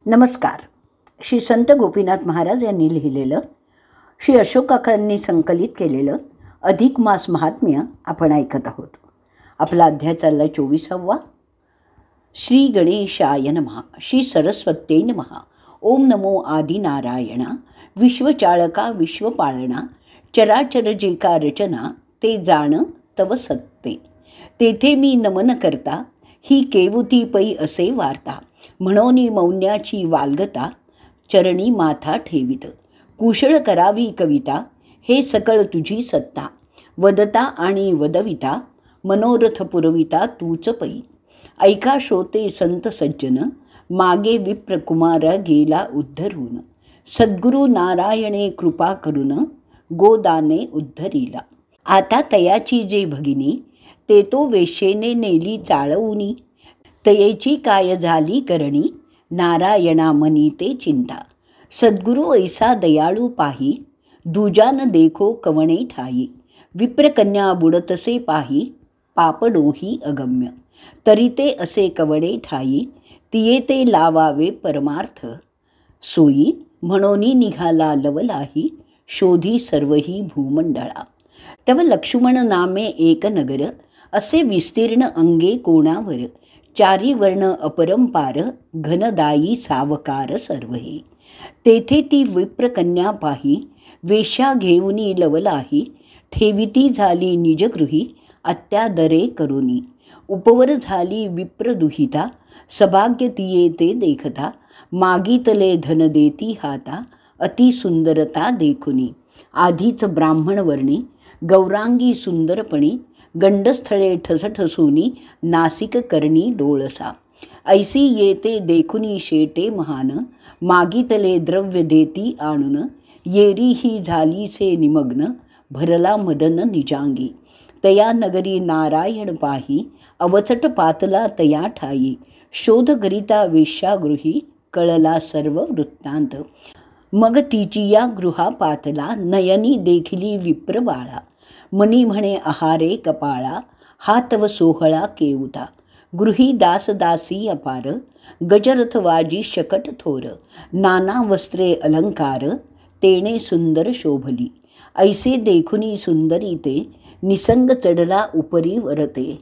नमस्कार. श्री संत गोपीनाथ महाराज यांनी लिहिलेलं, श्री अशोक काकांनी संकलित केलेलं अधिक मास महात्म्य आपण ऐकत आहोत. आपला अध्याय चालला 24वा. श्री गणेशाय नमः. श्री सरस्वत्यै नमः. ओम नमो आदिनारायणा. विश्वचाळका विश्वपाळणा. चराचर जे का रचना ते जाण तव सत्ते. तेथे मी नमन करता ही केवुती पै असे वार्ता. म्हणोनी मौन्याची वाल्गता चरणी माथा ठेवित. कुशळ करावी कविता हे सकळ तुझी सत्ता. वदता आणि वदविता मनोरथ पुरविता तूच पै. ऐका श्रोते संत सज्जन मागे विप्रकुमार गेला उद्धरून. सद्गुरु नारायणे कृपा करून गोदाने उद्धरिला. आता तयाची जे भगिनी ते तो वेशेने नेली चाळवूनी. तयेची काय झाली करणी नारायणा मनी ते चिंता. सद्गुरु ऐसा दयाळू पाही दुजान देखो कवणे ठाई. विप्रकन्या बुडतसे पाही पापडोही अगम्य. तरी ते असे कवणे ठाई तिये ते लावावे परमार्थ. सोयी म्हणोनी निघाला लवलाही शोधी सर्वही भूमंडळा. तव लक्ष्मण नामे एक नगर असे विस्तीर्ण अंगे कोणावर. चारी वर्ण अपरंपार घनदायी सावकार सर्वहे. तेथे ती विप्रकन्या पाही वेश्या घेऊनी लवलाही. ठेविती झाली निजगृही अत्यादरे करुनी. उपवर झाली विप्रदुहिता सभाग्य तिये ते देखता. मागितले धन देती हाता अतिसुंदरता देखुनी. आधीच ब्राह्मणवर्णी गौरांगी सुंदरपणी. गंडस्थळे ठसठसूनी नासिक करणी डोळसा. ऐसी येते देखुनी शेटे महान मागितले द्रव्य देती आणून. येरी ही झालीसे निमग्न भरला मदन निजांगी. तया नगरी नारायण पाही अवचट पातला तया ठाई. शोध करिता वेश्यागृही कळला सर्व वृत्तांत. मग तिची या गृहा पातला नयनी देखिली विप्रबाळा. मनी म्हणे आहारे कपाळा हा तव सोहळा केवता. गृही दासदासी अपार गजरथ वाजी शकट थोर. नाना वस्त्रे अलंकार तेणे सुंदर शोभली. ऐसे देखुनी सुंदरी ते निसंग चढला उपरी वरते.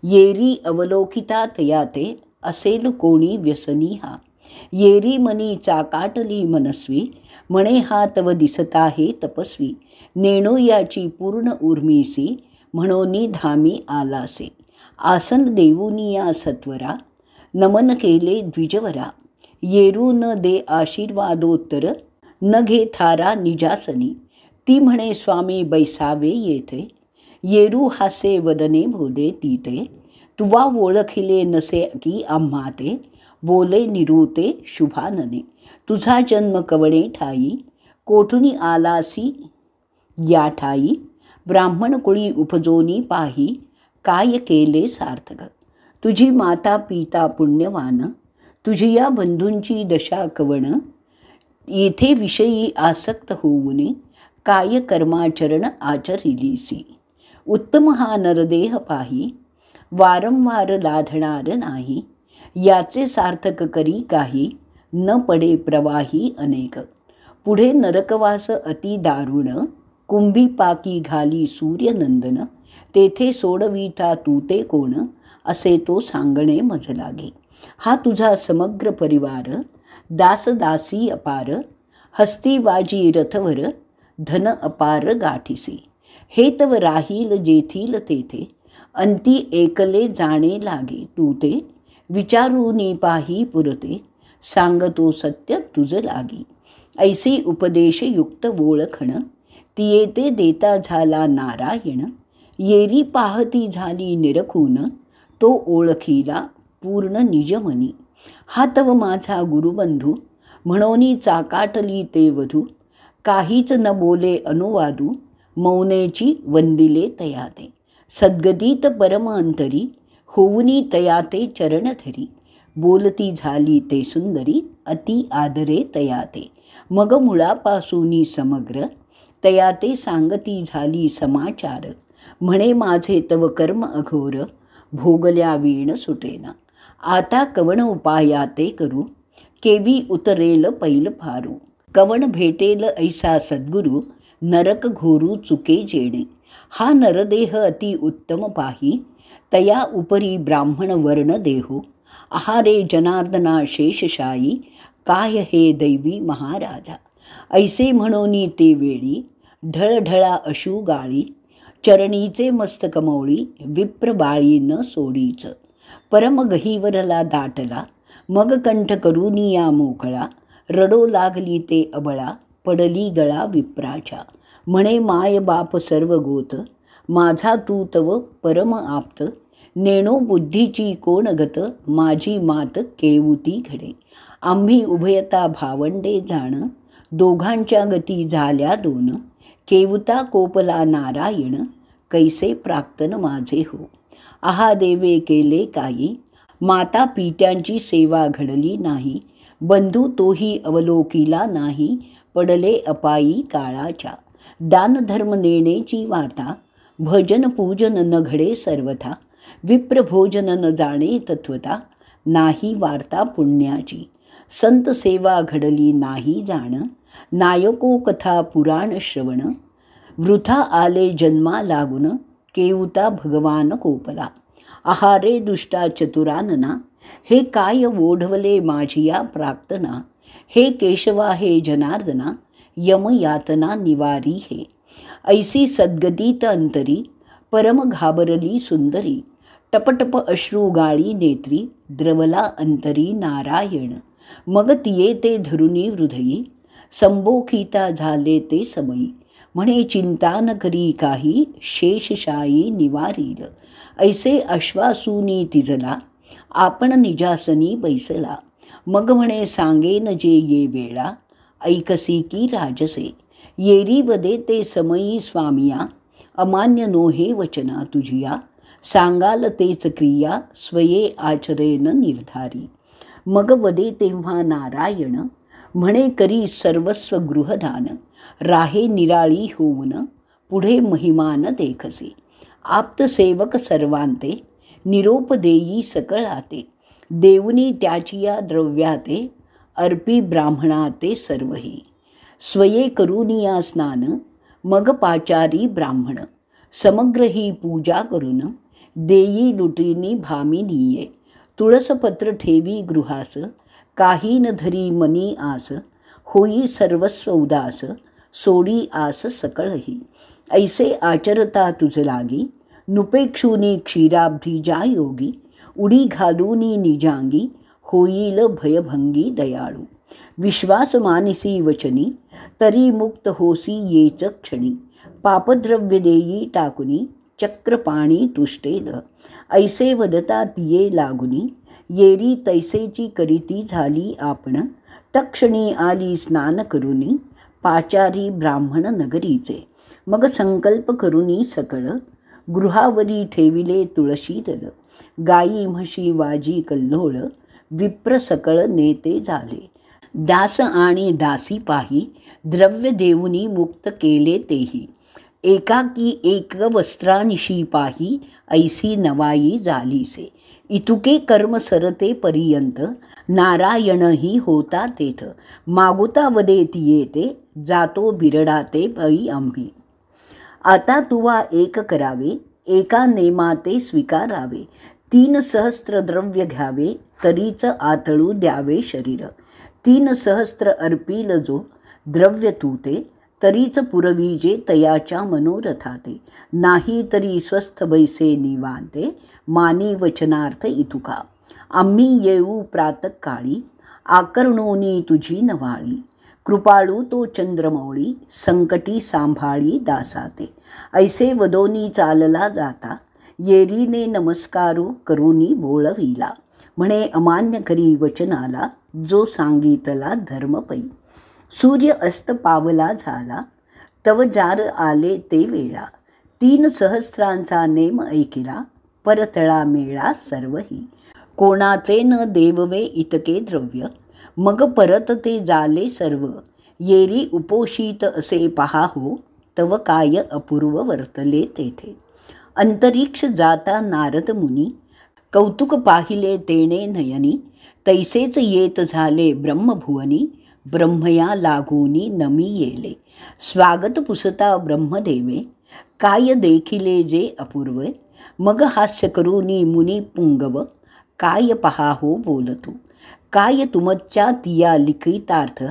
येरी अवलोकिता तया ते असेल कोणी व्यसनी हा. येरी मनी चाकाटली मनस्वी म्हणे हा तव दिसता हे तपस्वी. नेणो याची पूर्ण उर्मीसी म्हणोनी धामी आलासे. आसन देऊनी या सत्वरा नमन केले द्विजवरा. येरू न दे आशीर्वादोत्तर न घे थारा निजासनी. ती म्हणे स्वामी बैसावे येथे येरू हासे वदने बोले तीते. तुवा ओळखिले नसे की आम्हा ते बोले निरूते शुभानने. तुझा जन्म कवणे ठाई कोठुनी आलासी या ठाई. ब्राह्मण कुळी उपजोनी पाही काय केले सार्थक. तुझी माता पिता पुण्यवान तुझी या बंधूंची दशा कवण. येथे विषयी आसक्त होऊनी काय कर्माचरण आचरिलीसी. उत्तम हा नरदेह पाही वारंवार लाधणार नाही. याचे सार्थक करी काही न पडे प्रवाही अनेक. पुढे नरकवास अति दारुण कुंभी पाकी घाली सूर्यनंदन. तेथे सोडविता तू ते कोण असे तो सांगणे मज लागे. हा तुझा समग्र परिवार दासदासी अपार. हस्ती वाजी रथवर धन अपार गाठीसी. हे तव राहील जेथील तेथे अंती एकले जाणे लागे. तू ते विचारूनी पाही पुरते सांगतो सत्य तुझ लागी. ऐसी उपदेश युक्त ओळखण तिये ते देता झाला नारायण. येरी पाहती झाली निरखून तो ओळखीला पूर्ण निजमनी. हा तव माझा गुरुबंधू म्हणोनी चाकाटली ते वधू. काहीच न बोले अनुवादू मौनेची वंदिले तयाते. सद्गतीत परम अंतरी होऊनी तयाते चरणधरी. बोलती झाली ते सुंदरी अति आदरे तयाते. मग मुळापासूनी समग्र तयाते सांगती झाली समाचार. म्हणे माझे तव कर्म अघोर भोगल्या वीण सुटेना. आता कवण उपाया ते करू केवी उतरेल पैल फारू. कवण भेटेल ऐसा सद्गुरू, नरक घोरू चुके जेणे. हा नरदेह अति उत्तम पाही, तया उपरी ब्राह्मण वर्ण देहो. आहारे जनार्दना शेषशायी, काय हे दैवी महाराजा. ऐसे म्हणोनी ते वेळी, ढळढळा अशू गाळी. चरणीचे मस्तक मौळी, विप्र बाळी न सोडीच. परम गहीवरला दाटला, मग कंठ करूनी या मोकळा. रडो लागली ते अबळा, पडली गळा विप्राच्या. म्हणे माय बाप सर्व गोत, माझा तू तव परम आप्त. नेणो बुद्धीची कोण गत, माझी मात केवुती घडे. आम्ही उभयता भावंडे जाण, दोघांच्या गती झाल्या दोन. केवुता कोपला नारायण, कैसे प्राक्तन माझे हो. आहा देवे केले काही, माता पित्यांची सेवा घडली नाही. बंधू तोही अवलोकिला नाही, पडले अपायी काळाच्या. दानधर्म नेण्याची वार्ता, भजन पूजन न घडे सर्वथा. विप्रभोजन न जाणे तत्वता, नाही वार्ता पुण्याची. संत सेवा घडली नाही जाण, नायको कथा पुराण श्रवण. वृथा आले जन्मा लागून, केवुता भगवान कोपला. आहारे दुष्टा चतुरानना, हे काय ओढवले माझिया प्राक्तना. हे केशवा हे जनार्दना, यम यातना निवारी हे. ऐसी सद्गतीत अंतरी, परम घाबरली सुंदरी. टपटप अश्रू गाळी नेत्री, द्रवला अंतरी नारायण. मग तिये ते धरुनी हृदयी, संबोखिता झाले ते समयी. म्हणे चिंता न करी काही, शेषशायी निवारील. ऐसे आश्वासूनी तिजला, आपण निजासनी बैसला. मग म्हणे सांगेन जे ये वेळा, ऐकसी की राजसे. येरी वदे ते समयी स्वामिया, अमान्य नोहे वचना तुझिया. सांगाल तेच क्रिया, स्वये आचरेन निर्धारी. मग वदे तेव्हा नारायण, म्हणे करी सर्वस्व गृहदान. राहे निराळी होऊन, पुढे महिमान देखसे. आप्तसेवक सर्वांते, निरोप देई सकळाते. देवनी त्याचिया द्रव्याते, अर्पी ब्राह्मणाते सर्वही. स्वये करूनिया स्नान, मग पाचारी ब्राह्मण. समग्र ही पूजा करून, देई लुटीनी भामिनीये. तुळसपत्र ठेवी गृहास, काही न धरी मनी आस. होई सर्वस्व उदास, सोडी आस सकळही. ऐसे आचरता तुझ लागी, नुपेक्षुनी क्षीराब्धी ज्या योगी. उडी घालूनी निजांगी, होईल भयभंगी दयाळू. विश्वास मानिसी वचनी, तरी मुक्त होसी येच क्षणी. पापद्रव्य देई टाकुनी, चक्रपाणी तुष्टेल. ऐसे वदता तिये लागुनी, येरी तैसेची करीती झाली आपण. तक्षणी आली स्नान करुनी, पाचारी ब्राह्मण नगरीचे. मग संकल्प करुनी सकळ, गृहावरी ठेविले तुळशी दल. गायी म्हशी वाजी कल्लोळ, विप्र सकळ नेते झाले. दास आणि दासी पाही, द्रव्य देऊनी मुक्त केले तेही. एकाकी एक वस्त्रानिशी पाही, ऐसी नवाई झालीसे. इतुके कर्म सरते पर्यंत, नारायणही होता तेथ. मागुता वदेती येते, जातो बिरडाते पै आम्ही. आता तुवा एक करावे, एका नेमाते स्वीकारावे. 3 सहस्त्र द्रव्य घ्यावे, तरीच आतळू द्यावे शरीर. 3 सहस्त्र अर्पील जो द्रव्य तूते, तरीच पुरवीजे तयाच्या मनोरथाते. नाही तरी स्वस्थ बैसे निवांते, मानी वचनार्थ इतुका. आम्ही येऊ प्रातःकाळी, आकर्णोनी तुझी नवाळी. कृपाळू तो चंद्रमौळी, संकटी सांभाळी दासाते. ऐसे वदोनी चालला जाता, येरीने नमस्कारू करूनी बोळविला. म्हणे अमान्य करी वचनाला, जो सांगितला धर्मपै. सूर्य अस्त पावला झाला, तव जार आले ते वेळा. 3 सहस्रांचा नेम ऐकिला, परतळा मेळा सर्वही. कोणाचे न देववे इतके द्रव्य, मग परत ते झाले सर्व. येरी उपोषित असे पहा हो, तव काय अपूर्व वर्तले तेथे. अंतरिक्ष जाता नारद मुनी, कौतुक पाहिले तेणे नयनी. तैसेच येत झाले ब्रह्मभुवनी, ब्रह्मया लागूनी नमी येले. स्वागत पुसता ब्रह्मदेवे, काय देखिले जे अपूर्व. मग हास्य करूनी मुनी पुंगव, काय पहा हो बोलतू. काय तुमच्या तिया लिखितार्थ,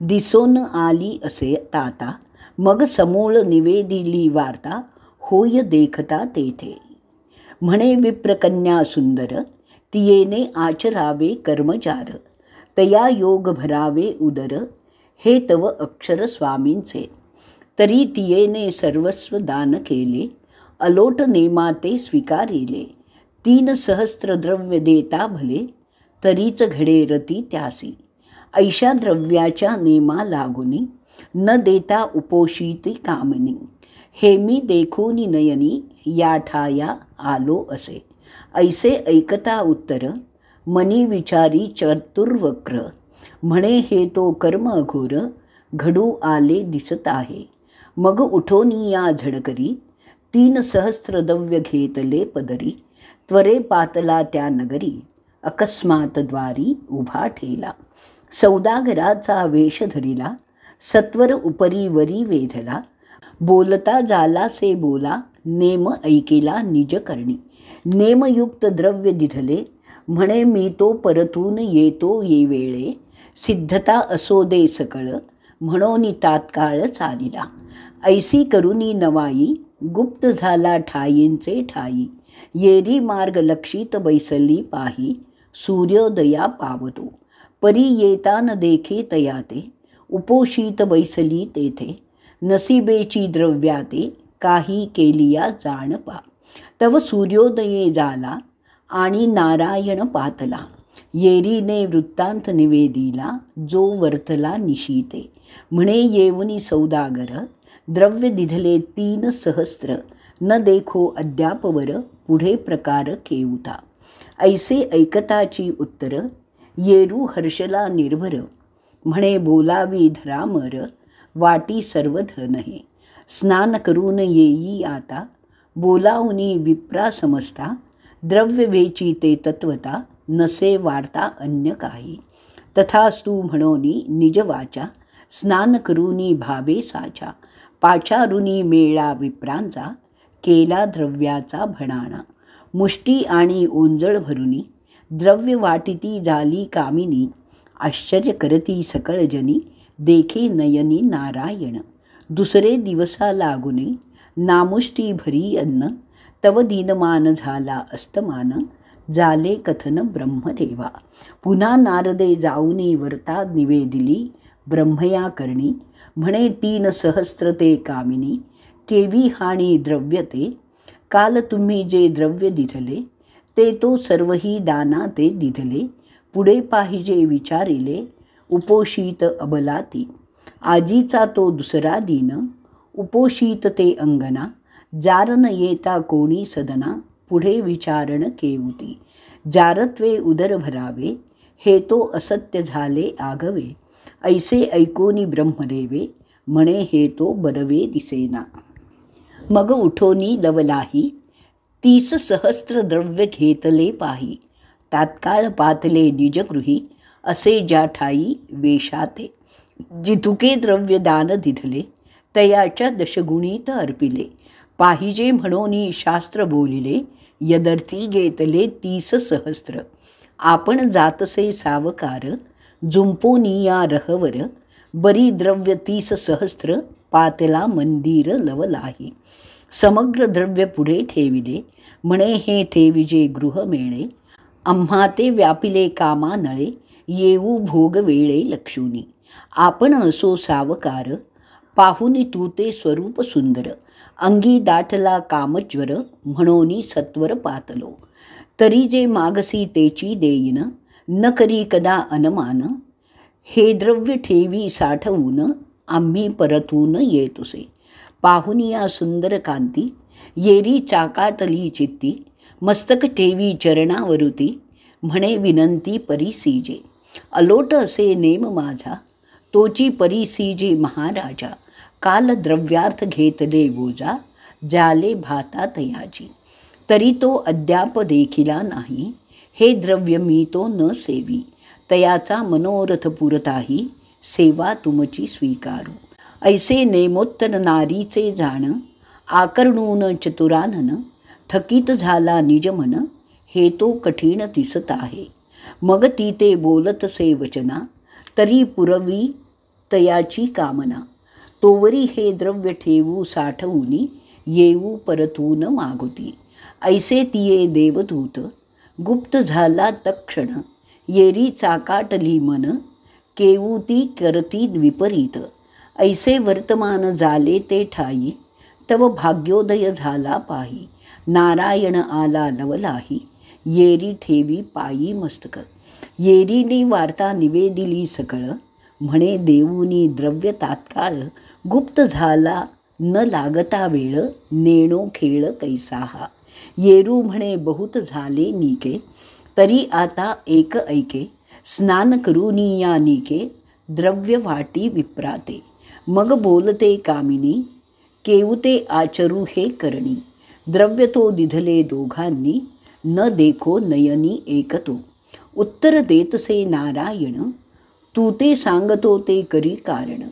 दिसोन आली असे ताता. मग समूळ निवेदिली वार्ता, होय देखता तेथे. म्हणे विप्रकन्या सुंदर, तियेने आचरावे कर्मचार. तया योग भरावे उदर, हे तव अक्षर स्वामींचे. तरी तियेने सर्वस्व दान केले, अलोट नेमा ते स्वीकारिले. 3 सहस्त्र द्रव्य देता भले, तरीच घडे रती त्यासी. ऐशा द्रव्याच्या नेमा लागुनी, न देता उपोषिती कामनी. हे मी देखूनी नयनी, या ठाया आलो असे. ऐसे ऐकता उत्तर, मनी विचारी चतुर्वक्र. म्हणे हे तो कर्म अघोर, घडू आले दिसत आहे. मग उठोनी या झडकरी, 3 सहस्त्र द्रव्य घेतले पदरी. त्वरे पातला त्या नगरी, अकस्मात द्वारी उभा ठेला. सौदागराचा वेश धरिला, सत्वर उपरी वरी वेधला. बोलता जाला से बोला, नेम ऐकेला निज करणी. नेमयुक्त द्रव्य दिधले, म्हणे मी तो परतून येतो ये वेळे. सिद्धता असो दे सकळ, म्हणोनी तात्काळ चालिला. ऐसी करुनी नवाई, गुप्त झाला ठायींचे ठाई. येरी मार्ग लक्षित बैसली पाही, सूर्योदया पावतो. परी येतान देखे तयाते, उपोषित बैसली तेथे. नसीबेची द्रव्याते, काही केलिया जाणपा. तव सूर्योदये झाला, आणि नारायण पातला. येरीने वृत्तांत निवेदिला, जो वर्तला निशीते. म्हणे येऊनी सौदागर, द्रव्य दिधले 3 सहस्त्र. न देखो अद्यापवर, पुढे प्रकार केऊता. ऐसे ऐकताची उत्तर, येरू हर्षला निर्भर. म्हणे बोलावी धरामर, वाटी सर्व धन हे. स्नान करून येई आता, बोलावनी विप्रा समजता. द्रव्य वेची ते तत्वता, नसे वार्ता अन्य काही. तथास्तु म्हणोनी निज वाचा, स्नान करूनी भावे साचा. पाचारुनी मेळा विप्रांचा, केला द्रव्याचा भणाणा. मुष्टी आणि ओंजळ भरुनी, द्रव्य वाटिती झाली कामिनी. आश्चर्य करती सकळ जनी, देखे नयनी नारायण. दुसरे दिवसा लागुने, नामुष्टी भरी अन्न. तव दीनमान झाला अस्तमान, झाले कथन ब्रह्मदेवा. पुन्हा नारदे जाऊनी वर्ता निवेदिली, ब्रह्मया करणी. म्हणे 3 सहस्त्र ते कामिनी, केवी हानी द्रव्यते. काल तुम्ही जे द्रव्य दिधले, ते तो सर्वही दाना ते दिधले. पुढे पाहिजे विचारिले, उपोषित अबलाती. आजीचा तो दुसरा दिन, उपोषित ते अंगना. जारन येता कोणी सदना, पुढे विचारण केऊती. जारत्वे उदर भरावे, हे तो असत्य झाले आगवे. ऐसे ऐकोनी ब्रह्मदेवे, म्हणे हे तो बरवे दिसेना. मग उठोनी लवलाही, 30 सहस्त्र द्रव्य घेतले पाही. तात्काळ पातले निजगृही, असे ज्या ठाई वेशाते. जितुके द्रव्य दान दिधले, तयाच्या दशगुणीत अर्पिले. पाहिजे म्हणोनी शास्त्र बोलिले, यदर्थी घेतले 30 सहस्त्र. आपण जातसे सावकार, जुंपोनिया रहवर. बरी द्रव्य 30 सहस्त्र, पातला मंदिर लवलाही. समग्र द्रव्य पुढे ठेविले, म्हणे हे ठेविजे गृह मेळे. आम्हा ते व्यापिले कामा नळे, येऊ भोग वेळे लक्षुनी. आपण असो सावकार, पाहुनी तू ते स्वरूप सुंदर. अंगी दाटला कामज्वर, म्हणोनी सत्वर पातलो. तरी जे मागसी तेची देईन, न करी कदा अनमान. हे द्रव्य ठेवी साठवून, आम्ही परतून येतुसे. पाहुनिया सुंदर कांती, येरी चाकाटली चित्ती. मस्तक ठेवी चरणावरुती, म्हणे विनंती परिसीजे. अलोट असे नेम माझा, तोची परिसीजे महाराजा. काल द्रव्यार्थ घेतले बोजा, जाले भाता तयाची. तरी तो अद्याप देखिला नाही, हे द्रव्य मी तो न सेवी, तयाचा मनोरथ पुरताही, सेवा तुमची स्वीकारू. ऐसे नेमोत्तर नारीचे जाण, आकर्णून चतुरानन, थकीत झाला निजमन, हे तो कठीण दिसत आहे. मग ती ते बोलतसे वचना, तरी पुरवी तयाची कामना. तोवरी हे द्रव्य ठेवू साठवूनी, येऊ परतून मागुती. ऐसे तिये देवदूत, गुप्त झाला तक्षण, येरी चाकाटली मन, केवूती करती विपरीत. ऐसे वर्तमान झाले ते ठाई, तव भाग्योदय झाला पाही. नारायण आला लवलाही, येरी ठेवी पायी मस्तक. येरीने वार्ता निवेदिली सकळ, म्हणे देऊनी द्रव्य तात्काळ. गुप्त झाला न लागता वेळ, नेणो खेळ कैसा हा. येरू म्हणे बहुत झाले नीके, तरी आता एक ऐके. स्नान करूनी या नीके, द्रव्य वाटी विप्राते. मग बोलते कामिनी, केवते आचरू हे करणी. द्रव्य तो दिधले दोघांनी, न देखो नयनी एकतो. उत्तर देतसे नारायण, तू ते सांगतो ते करी कारण.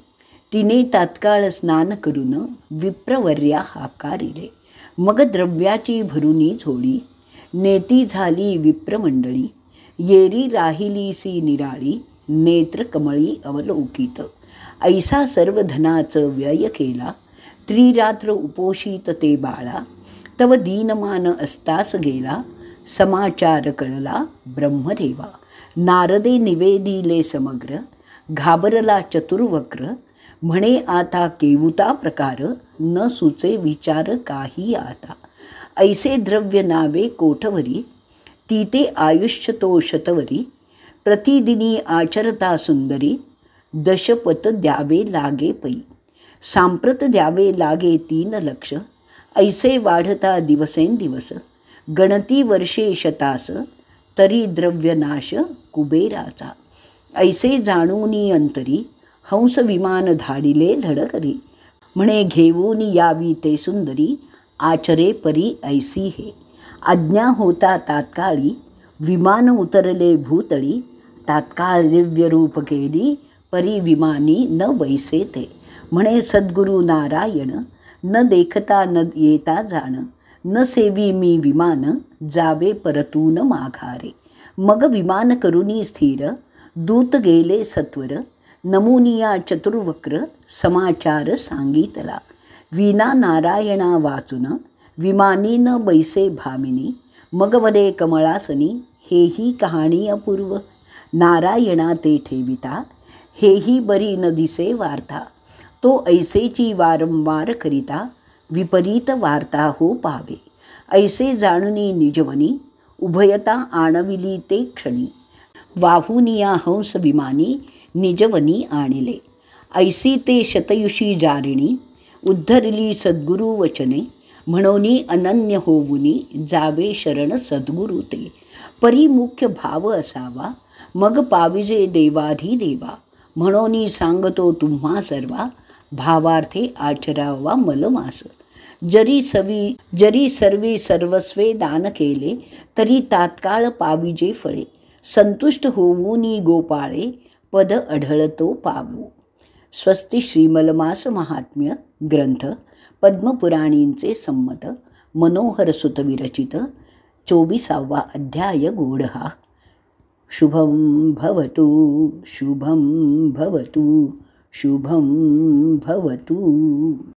तिने तात्काळ स्नान करून विप्रवर्या हाकारिले. मग द्रव्याची भरुनी झोळी, नेती झाली विप्रमंडळी. येरी राहिलीसी निराळी, नेत्र कमळी अवलोकित. ऐसा सर्व धनाचं व्यय केला, त्रिरात्र उपोषित ते बाळा. तव दीनमान असतास गेला, समाचार कळला ब्रह्मदेवा. नारदे निवेदिले समग्र, घाबरला चतुर्वक्र. म्हणे आता केवुता प्रकार, न सुचे विचार काही आता. ऐसे द्रव्य नावे कोठवरी, तीते आयुष्य तो शतवरी. प्रतिदिनी आचरता सुंदरी, दशपथ द्यावे लागे पै. सांप्रत द्यावे लागे 3 लक्ष, ऐसे वाढता दिवसेंदिवस. गणती वर्षे शतास, तरी द्रव्यनाश कुबेराचा. ऐसे जाणूनी अंतरी, हंस विमान धाडिले झडकरी. म्हणे घेऊन यावी ते सुंदरी, आचरे परी ऐसी हे. आज्ञा होता तात्काळी, विमान उतरले भूतळी. तात्काळ दिव्यरूप केली, परी विमानी न बैसे ते. म्हणे सद्गुरु नारायण, न देखता न येता जाण. न सेवी मी विमान, जावे परतून माघारे. मग विमान करुनी स्थिर, दूत गेले सत्वर. नमुनिया चतुर्वक्र, समाचार सांगितला. विना नारायणा वाचून, विमानी न बैसे भामिनी. मग वरे कमळासनी, हेही कहाणी अपूर्व. नारायणा ते ठेविता, हेही बरी न दिसे वार्ता. तो ऐसेची वारंवार करिता, विपरीत वार्ता हो पावे. ऐसे जाणुनी निजवनी, उभयता आणविली ते क्षणी. वाहुनिया हंस विमानी, निजवनी आणिले. ऐसी ते शतयुषी जारिणी, उद्धरली सद्गुरु वचने. म्हणोनी अनन्य होऊनी, जावे शरण सद्गुरु ते. परी मुख्य भाव असावा, मग पाविजे देवाधिदेवा. म्हणोनी सांगतो तुम्हा सर्वा, भावार्थे आचरावा मलमास. जरी सर्वे सर्वस्वे दान केले, तरी तात्काळ पाविजे फळे. संतुष्ट होऊनी गोपाळे, पद अढळतो पावू. स्वस्ति श्रीमलमास महात्म्य ग्रंथ पद्मपुराणींचे संमत मनोहर सुत विरचित 24वा अध्याय गूढहा. शुभं भवतु, शुभं भवतु, शुभं भवतु.